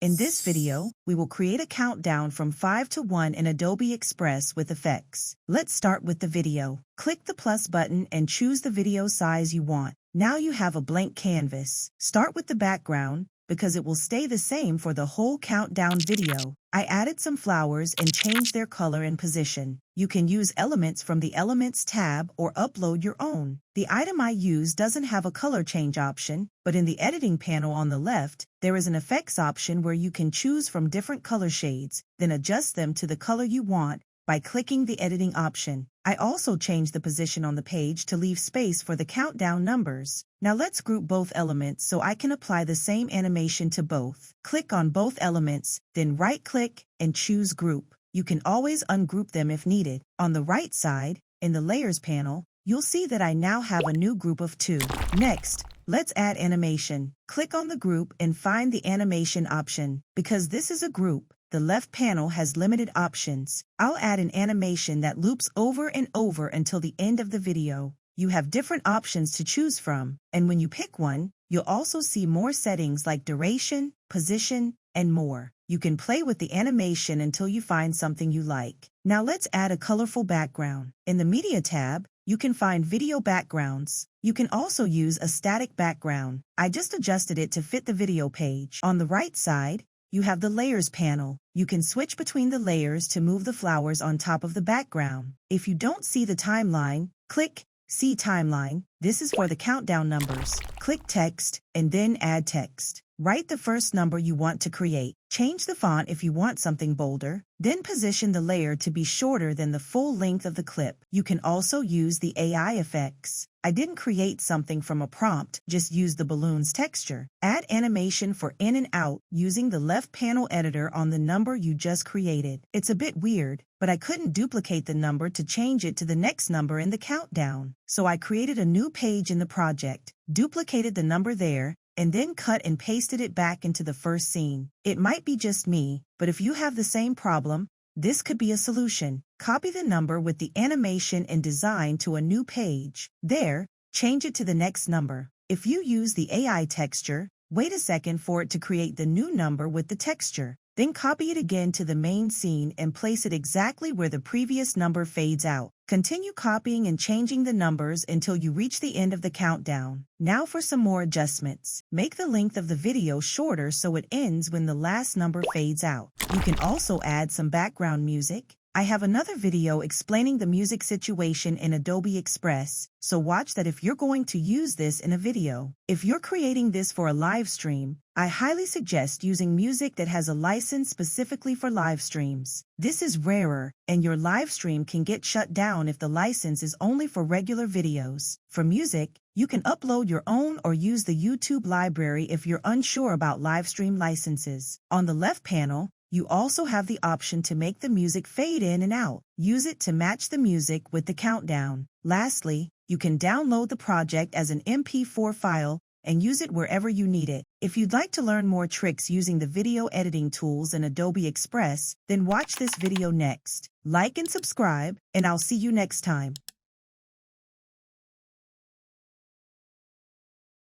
In this video, we will create a countdown from 5 to 1 in Adobe Express with effects. Let's start with the video. Click the plus button and choose the video size you want. Now you have a blank canvas. Start with the background, because it will stay the same for the whole countdown video. I added some flowers and changed their color and position. You can use elements from the Elements tab or upload your own. The item I use doesn't have a color change option, but in the editing panel on the left, there is an effects option where you can choose from different color shades, then adjust them to the color you want by clicking the editing option. I also changed the position on the page to leave space for the countdown numbers. Now let's group both elements so I can apply the same animation to both. Click on both elements, then right-click and choose Group. You can always ungroup them if needed. On the right side, in the Layers panel, you'll see that I now have a new group of 2. Next, let's add animation. Click on the group and find the animation option. Because this is a group, the left panel has limited options. I'll add an animation that loops over and over until the end of the video. You have different options to choose from, and when you pick one, you'll also see more settings like duration, position, and more. You can play with the animation until you find something you like. Now let's add a colorful background. In the Media tab, you can find video backgrounds. You can also use a static background. I just adjusted it to fit the video page. On the right side, you have the Layers panel. You can switch between the layers to move the flowers on top of the background. If you don't see the timeline, click See Timeline. This is for the countdown numbers. Click Text and then add text. Write the first number you want to create. Change the font if you want something bolder. Then position the layer to be shorter than the full length of the clip. You can also use the AI effects. I didn't create something from a prompt, just use the balloon's texture. Add animation for in and out using the left panel editor on the number you just created. It's a bit weird, but I couldn't duplicate the number to change it to the next number in the countdown. So I created a new page in the project, duplicated the number there, and then cut and pasted it back into the first scene. It might be just me, but if you have the same problem, this could be a solution. Copy the number with the animation and design to a new page. There, change it to the next number. If you use the AI texture, wait a second for it to create the new number with the texture. Then copy it again to the main scene and place it exactly where the previous number fades out. Continue copying and changing the numbers until you reach the end of the countdown. Now for some more adjustments. Make the length of the video shorter so it ends when the last number fades out. You can also add some background music. I have another video explaining the music situation in Adobe Express, so watch that if you're going to use this in a video. If you're creating this for a live stream, I highly suggest using music that has a license specifically for live streams. This is rarer, and your live stream can get shut down if the license is only for regular videos. For music, you can upload your own or use the YouTube library if you're unsure about live stream licenses. On the left panel, you also have the option to make the music fade in and out. Use it to match the music with the countdown. Lastly, you can download the project as an MP4 file and use it wherever you need it. If you'd like to learn more tricks using the video editing tools in Adobe Express, then watch this video next. Like and subscribe, and I'll see you next time.